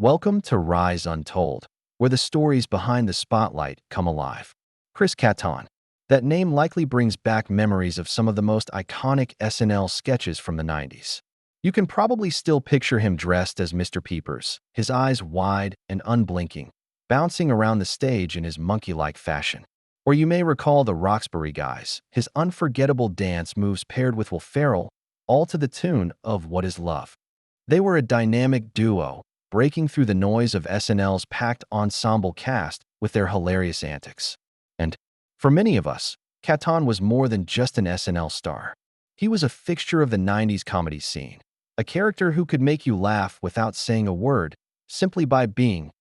Welcome to Rise Untold, where the stories behind the spotlight come alive. Chris Kattan. That name likely brings back memories of some of the most iconic SNL sketches from the 90s. You can probably still picture him dressed as Mr. Peepers, his eyes wide and unblinking, bouncing around the stage in his monkey-like fashion. Or you may recall the Roxbury Guys, his unforgettable dance moves paired with Will Ferrell, all to the tune of What Is Love. They were a dynamic duo, breaking through the noise of SNL's packed ensemble cast with their hilarious antics. And for many of us, Kattan was more than just an SNL star. He was a fixture of the 90s comedy scene, a character who could make you laugh without saying a word, simply by being,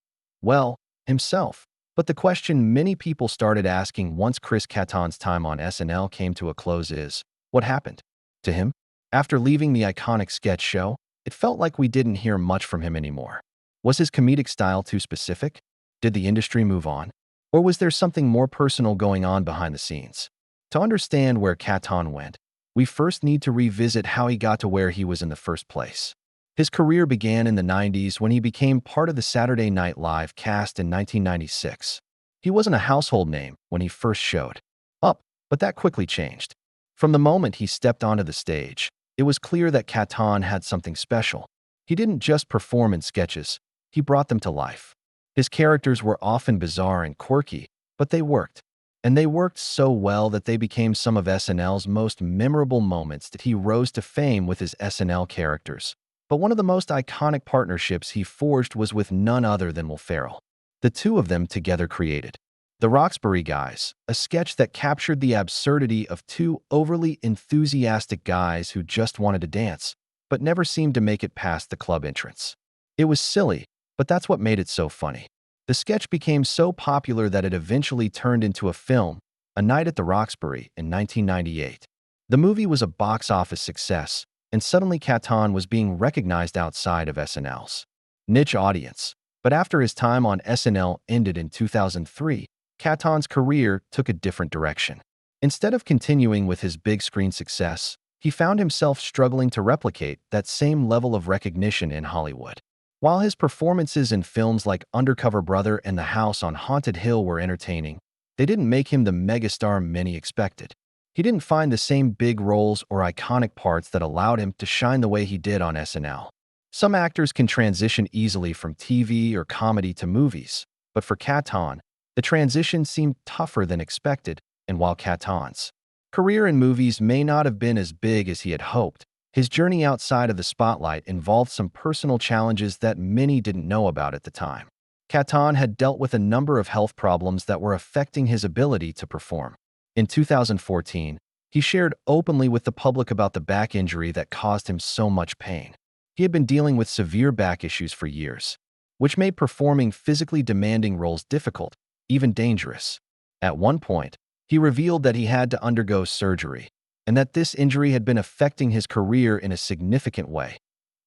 well, himself. But the question many people started asking once Chris Kattan's time on SNL came to a close is, what happened to him? After leaving the iconic sketch show, it felt like we didn't hear much from him anymore. Was his comedic style too specific? Did the industry move on? Or was there something more personal going on behind the scenes? To understand where Kattan went, we first need to revisit how he got to where he was in the first place. His career began in the 90s when he became part of the Saturday Night Live cast in 1996. He wasn't a household name when he first showed up, but that quickly changed. From the moment he stepped onto the stage, it was clear that Kattan had something special. He didn't just perform in sketches, he brought them to life. His characters were often bizarre and quirky, but they worked. And they worked so well that they became some of SNL's most memorable moments. That he rose to fame with his SNL characters. But one of the most iconic partnerships he forged was with none other than Will Ferrell. The two of them together created the Roxbury Guys, a sketch that captured the absurdity of two overly enthusiastic guys who just wanted to dance, but never seemed to make it past the club entrance. It was silly, but that's what made it so funny. The sketch became so popular that it eventually turned into a film, A Night at the Roxbury, in 1998. The movie was a box office success, and suddenly Kattan was being recognized outside of SNL's niche audience. But after his time on SNL ended in 2003, Kattan's career took a different direction. Instead of continuing with his big screen success, he found himself struggling to replicate that same level of recognition in Hollywood. While his performances in films like Undercover Brother and The House on Haunted Hill were entertaining, they didn't make him the megastar many expected. He didn't find the same big roles or iconic parts that allowed him to shine the way he did on SNL. Some actors can transition easily from TV or comedy to movies, but for Kattan, the transition seemed tougher than expected, and while Kattan's career in movies may not have been as big as he had hoped, his journey outside of the spotlight involved some personal challenges that many didn't know about at the time. Kattan had dealt with a number of health problems that were affecting his ability to perform. In 2014, he shared openly with the public about the back injury that caused him so much pain. He had been dealing with severe back issues for years, which made performing physically demanding roles difficult, even dangerous. At one point, he revealed that he had to undergo surgery, and that this injury had been affecting his career in a significant way.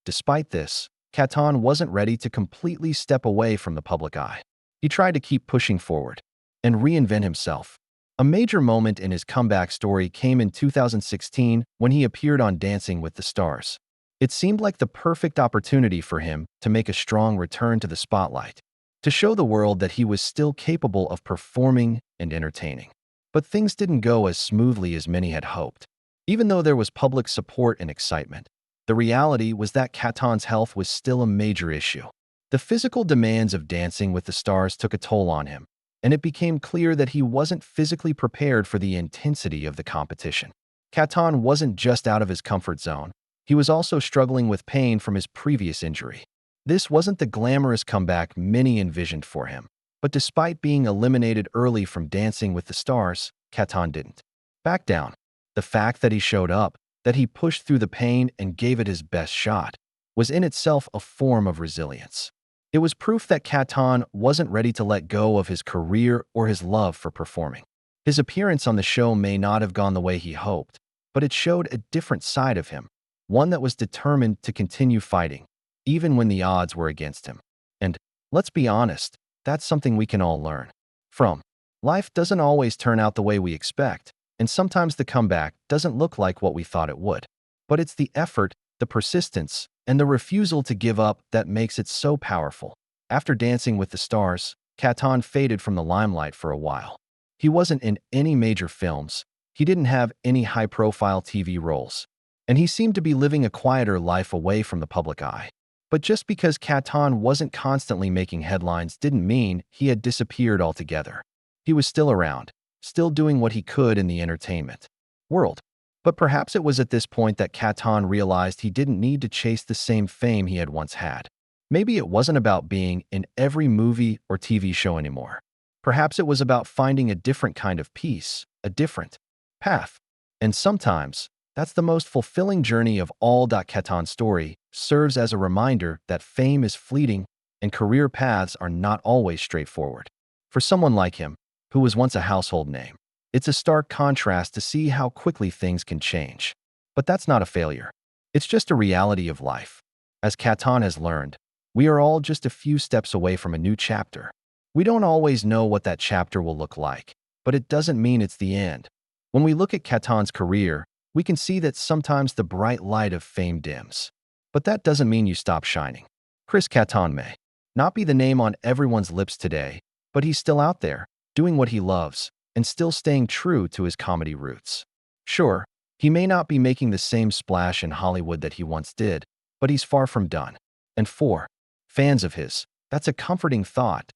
Despite this, Kattan wasn't ready to completely step away from the public eye. He tried to keep pushing forward and reinvent himself. A major moment in his comeback story came in 2016 when he appeared on Dancing with the Stars. It seemed like the perfect opportunity for him to make a strong return to the spotlight, to show the world that he was still capable of performing and entertaining. But things didn't go as smoothly as many had hoped. Even though there was public support and excitement, the reality was that Kattan's health was still a major issue. The physical demands of Dancing with the Stars took a toll on him, and it became clear that he wasn't physically prepared for the intensity of the competition. Kattan wasn't just out of his comfort zone, he was also struggling with pain from his previous injury. This wasn't the glamorous comeback many envisioned for him. But despite being eliminated early from Dancing with the Stars, Kattan didn't back down. The fact that he showed up, that he pushed through the pain and gave it his best shot, was in itself a form of resilience. It was proof that Kattan wasn't ready to let go of his career or his love for performing. His appearance on the show may not have gone the way he hoped, but it showed a different side of him, one that was determined to continue fighting, even when the odds were against him. And let's be honest, that's something we can all learn from. Life doesn't always turn out the way we expect, and sometimes the comeback doesn't look like what we thought it would. But it's the effort, the persistence, and the refusal to give up that makes it so powerful. After Dancing with the Stars, Kattan faded from the limelight for a while. He wasn't in any major films, he didn't have any high-profile TV roles, and he seemed to be living a quieter life away from the public eye. But just because Kattan wasn't constantly making headlines didn't mean he had disappeared altogether. He was still around, still doing what he could in the entertainment world. But perhaps it was at this point that Kattan realized he didn't need to chase the same fame he had once had. Maybe it wasn't about being in every movie or TV show anymore. Perhaps it was about finding a different kind of peace, a different path. And sometimes, that's the most fulfilling journey of all. Kattan's story serves as a reminder that fame is fleeting and career paths are not always straightforward. For someone like him, who was once a household name, it's a stark contrast to see how quickly things can change. But that's not a failure. It's just a reality of life. As Kattan has learned, we are all just a few steps away from a new chapter. We don't always know what that chapter will look like, but it doesn't mean it's the end. When we look at Kattan's career, we can see that sometimes the bright light of fame dims. But that doesn't mean you stop shining. Chris Kattan may not be the name on everyone's lips today, but he's still out there, doing what he loves, and still staying true to his comedy roots. Sure, he may not be making the same splash in Hollywood that he once did, but he's far from done. And for fans of his, that's a comforting thought.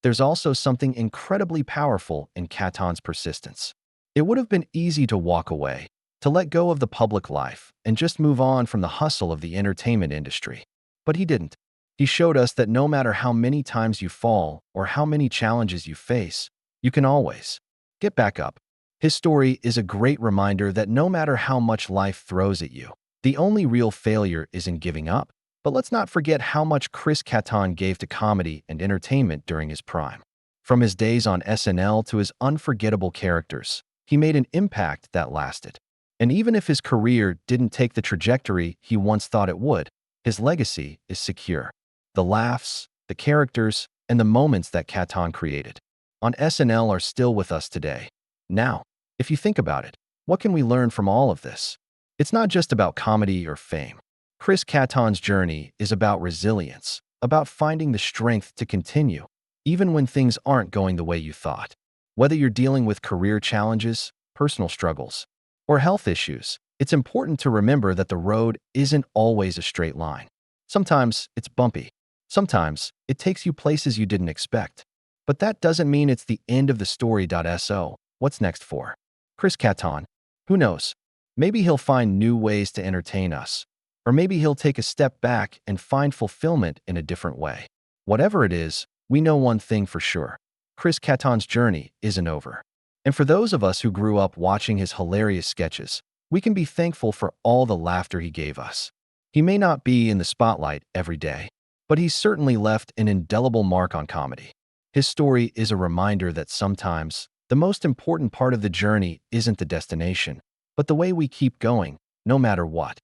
There's also something incredibly powerful in Kattan's persistence. It would have been easy to walk away, to let go of the public life, and just move on from the hustle of the entertainment industry. But he didn't. He showed us that no matter how many times you fall or how many challenges you face, you can always get back up. His story is a great reminder that no matter how much life throws at you, the only real failure isn't giving up. But let's not forget how much Chris Kattan gave to comedy and entertainment during his prime. From his days on SNL to his unforgettable characters, he made an impact that lasted. And even if his career didn't take the trajectory he once thought it would, his legacy is secure. The laughs, the characters, and the moments that Kattan created on SNL are still with us today. Now, if you think about it, what can we learn from all of this? It's not just about comedy or fame. Chris Kattan's journey is about resilience, about finding the strength to continue, even when things aren't going the way you thought. Whether you're dealing with career challenges, personal struggles, or health issues, it's important to remember that the road isn't always a straight line. Sometimes it's bumpy. Sometimes it takes you places you didn't expect. But that doesn't mean it's the end of the story. So, what's next for Chris Kattan? Who knows? Maybe he'll find new ways to entertain us. Or maybe he'll take a step back and find fulfillment in a different way. Whatever it is, we know one thing for sure. Chris Kattan's journey isn't over. And for those of us who grew up watching his hilarious sketches, we can be thankful for all the laughter he gave us. He may not be in the spotlight every day, but he's certainly left an indelible mark on comedy. His story is a reminder that sometimes the most important part of the journey isn't the destination, but the way we keep going, no matter what.